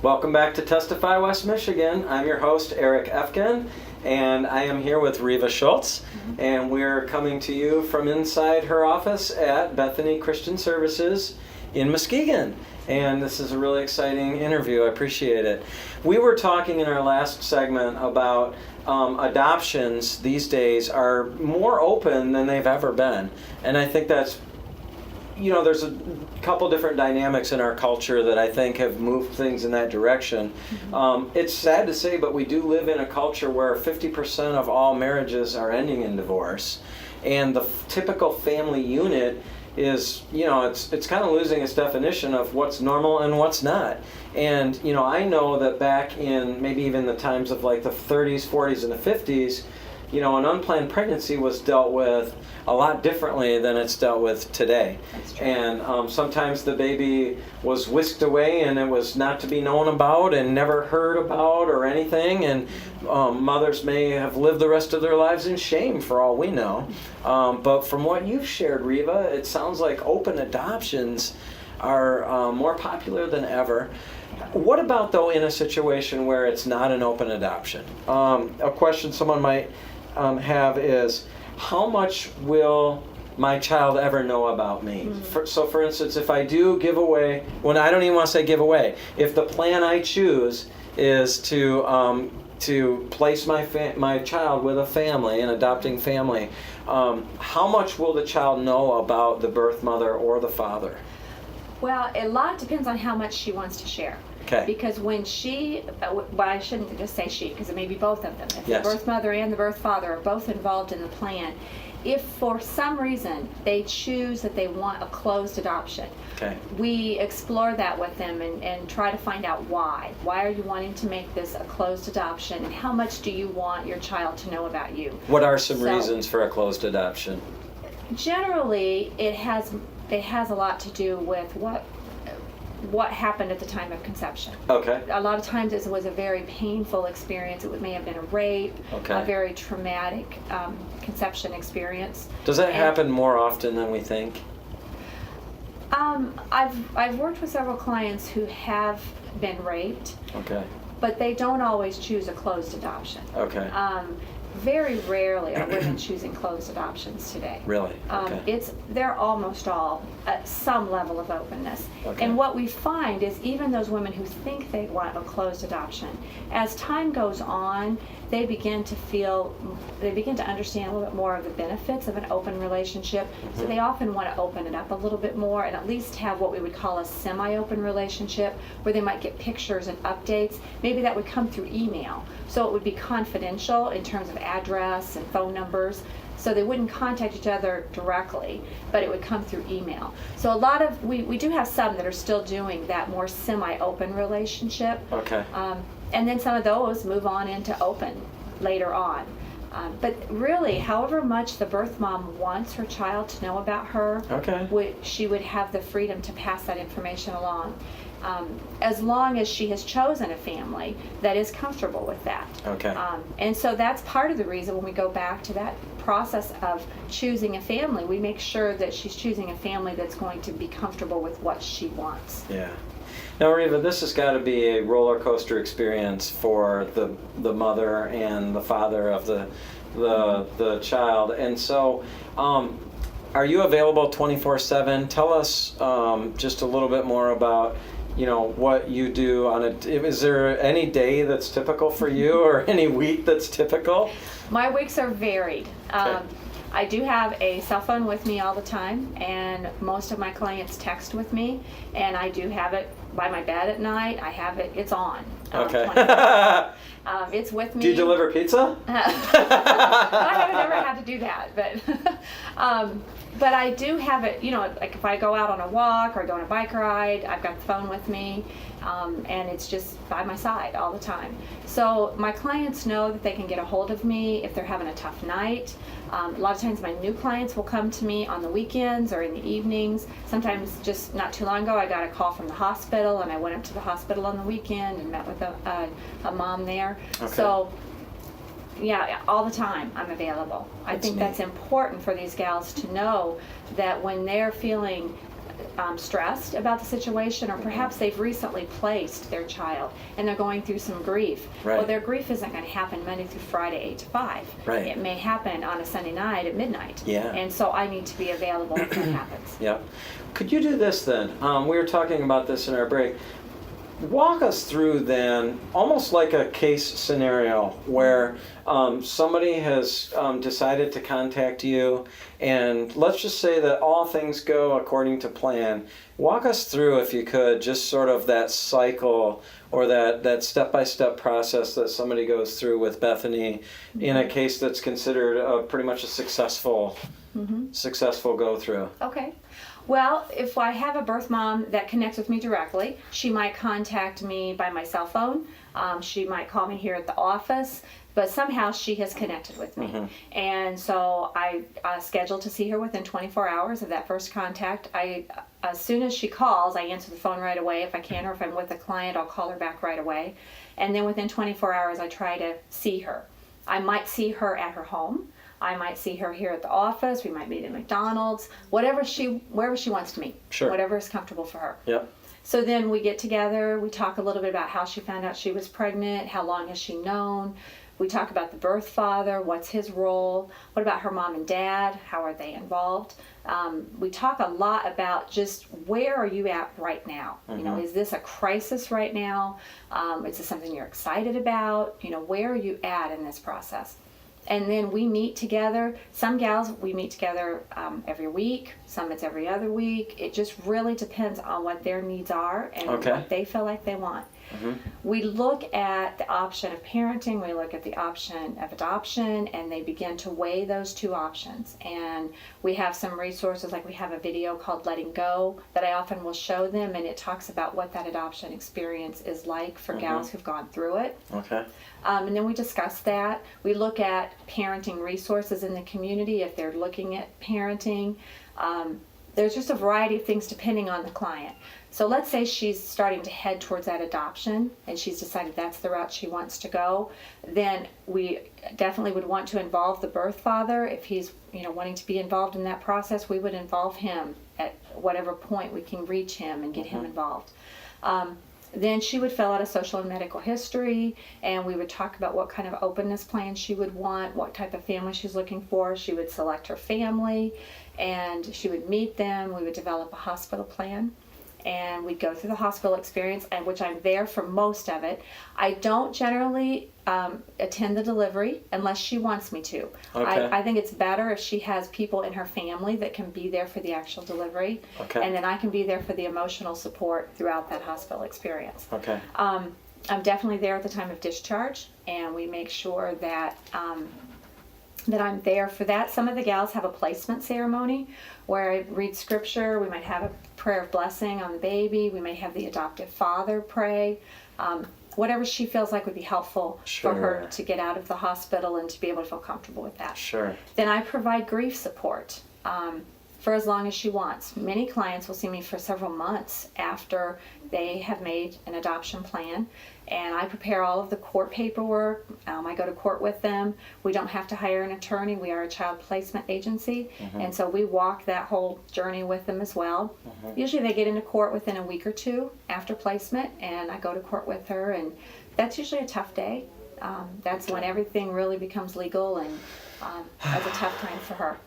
Welcome back to Testify West Michigan. I'm your host, Eric Effken, and I am here with Reva Schultz, and we're coming to you from inside her office at Bethany Christian Services in Muskegon. And this is a really exciting interview. I appreciate it. We were talking in our last segment about adoptions these days are more open than they've ever been. And I think that's, there's a couple different dynamics in our culture that I think have moved things in that direction. It's sad to say, but we do live in a culture where 50% of all marriages are ending in divorce. And the typical family unit is, it's kind of losing its definition of what's normal and what's not. And, I know that back in maybe even the times of like the 30s, 40s, and the 50s, an unplanned pregnancy was dealt with a lot differently than it's dealt with today. And sometimes the baby was whisked away and it was not to be known about and never heard about or anything. And mothers may have lived the rest of their lives in shame for all we know. But from what you've shared, Reva, it sounds like open adoptions are more popular than ever. What about, though, in a situation where it's not an open adoption? A question someone might have is, how much will my child ever know about me? So for instance, if I do give away, I don't even want to say give away, if the plan I choose is to place my child with a family, an adopting family, how much will the child know about the birth mother or the father? Well, a lot depends on how much she wants to share. Okay. Because when I shouldn't just say she, because it may be both of them. If Yes. the birth mother and the birth father are both involved in the plan, if for some reason they choose that they want a closed adoption, Okay. we explore that with them and try to find out why. Why are you wanting to make this a closed adoption, and how much do you want your child to know about you? What are some reasons for a closed adoption? Generally, it has a lot to do with what happened at the time of conception. Okay. A lot of times it was a very painful experience. It may have been a rape, Okay. a very traumatic conception experience. Does that happen more often than we think? I've worked with several clients who have been raped, Okay. but they don't always choose a closed adoption. Okay. Very rarely are women choosing closed adoptions today. Really? Okay. They're almost all at some level of openness. Okay. And what we find is even those women who think they want a closed adoption, as time goes on, they begin to understand a little bit more of the benefits of an open relationship. So they often want to open it up a little bit more and at least have what we would call a semi-open relationship, where they might get pictures and updates. Maybe that would come through email. So it would be confidential in terms of address and phone numbers. So they wouldn't contact each other directly, but it would come through email. So a lot of, we do have some that are still doing that more semi-open relationship. Okay. And then some of those move on into open later on. But really, however much the birth mom wants her child to know about her, Okay. she would have the freedom to pass that information along. As long as she has chosen a family that is comfortable with that. Okay. And so that's part of the reason when we go back to that process of choosing a family, we make sure that she's choosing a family that's going to be comfortable with what she wants. Yeah. Now, Reva, this has got to be a roller coaster experience for the mother and the father of the child. And so, are you available 24/7? Tell us just a little bit more about what you do on is there any day that's typical for you or any week that's typical? My weeks are varied. Okay. I do have a cell phone with me all the time, and most of my clients text with me, and I do have it by my bed at night. It's on. Okay. It's with me. Do you deliver pizza? I haven't ever had to do that, but I do have it, like if I go out on a walk or I go on a bike ride, I've got the phone with me, and it's just by my side all the time. So my clients know that they can get a hold of me if they're having a tough night. A lot of times my new clients will come to me on the weekends or in the evenings. Sometimes just not too long ago I got a call from the hospital, and I went up to the hospital on the weekend and met with a mom there. Okay. So yeah, all the time I'm available. I think that's important for these gals to know that when they're feeling stressed about the situation, or perhaps they've recently placed their child and they're going through some grief. Right. Well, their grief isn't going to happen Monday through Friday 8 to 5. Right. It may happen on a Sunday night at midnight. Yeah. And so I need to be available if that happens. Yeah. Could you do this then? We were talking about this in our break. Walk us through then, almost like a case scenario where somebody has decided to contact you, and let's just say that all things go according to plan. Walk us through, if you could, just sort of that cycle or that step-by-step process that somebody goes through with Bethany in a case that's considered pretty much a successful go-through. Okay. Well, if I have a birth mom that connects with me directly, she might contact me by my cell phone. She might call me here at the office, but somehow she has connected with me. And so I schedule to see her within 24 hours of that first contact. As soon as she calls, I answer the phone right away if I can, or if I'm with a client, I'll call her back right away. And then within 24 hours, I try to see her. I might see her at her home. I might see her here at the office. We might meet at McDonald's, wherever she wants to meet. Sure. Whatever is comfortable for her. Yep. So then we get together, we talk a little bit about how she found out she was pregnant, how long has she known. We talk about the birth father, what's his role, what about her mom and dad, how are they involved. We talk a lot about just where are you at right now? You know, is this a crisis right now? Is this something you're excited about? You know, where are you at in this process? And then we meet together. Some gals, we meet together every week. Some it's every other week. It just really depends on what their needs are and what they feel like they want. We look at the option of parenting, we look at the option of adoption, and they begin to weigh those two options. And we have some resources, like we have a video called Letting Go that I often will show them, and it talks about what that adoption experience is like for gals who've gone through it. Okay. And then we discuss that. We look at parenting resources in the community if they're looking at parenting. There's just a variety of things depending on the client. So let's say she's starting to head towards that adoption and she's decided that's the route she wants to go. Then we definitely would want to involve the birth father. If he's wanting to be involved in that process, we would involve him at whatever point we can reach him and get him involved. Then she would fill out a social and medical history, and we would talk about what kind of openness plan she would want, what type of family she's looking for. She would select her family, and she would meet them. We would develop a hospital plan, and we'd go through the hospital experience, and which I'm there for most of it. I don't generally attend the delivery unless she wants me to. Okay. I think it's better if she has people in her family that can be there for the actual delivery, and then I can be there for the emotional support throughout that hospital experience. Okay. I'm definitely there at the time of discharge, and we make sure that that I'm there for that. Some of the gals have a placement ceremony where I read scripture. We might have a prayer of blessing on the baby. We may have the adoptive father pray. Whatever she feels like would be helpful for her to get out of the hospital and to be able to feel comfortable with that. Sure. Then I provide grief support for as long as she wants. Many clients will see me for several months after they have made an adoption plan, and I prepare all of the court paperwork. I go to court with them. We don't have to hire an attorney. We are a child placement agency, and so we walk that whole journey with them as well. Usually they get into court within a week or two after placement, and I go to court with her, and that's usually a tough day. That's when everything really becomes legal, and that's a tough time for her.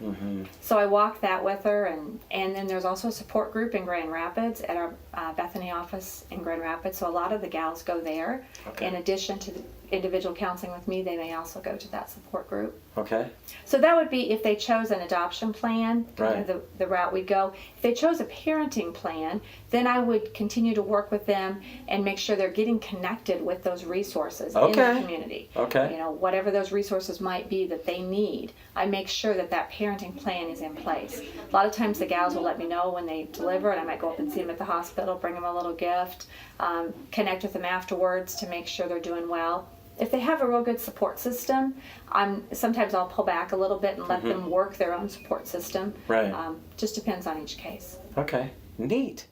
So I walk that with her, and then there's also a support group in Grand Rapids at our Bethany office in Grand Rapids. So a lot of the gals go there. In addition to the individual counseling with me, they may also go to that support group. Okay. So that would be if they chose an adoption plan, the route we go. If they chose a parenting plan, then I would continue to work with them and make sure they're getting connected with those resources in the community. Okay. Whatever those resources might be that they need, I make sure that that parenting plan is in place. A lot of times the gals will let me know when they deliver, and I might go up and see them at the hospital, bring them a little gift, connect with them afterwards to make sure they're doing well. If they have a real good support system, sometimes I'll pull back a little bit and let them work their own support system. Right. Just depends on each case. Okay. Neat.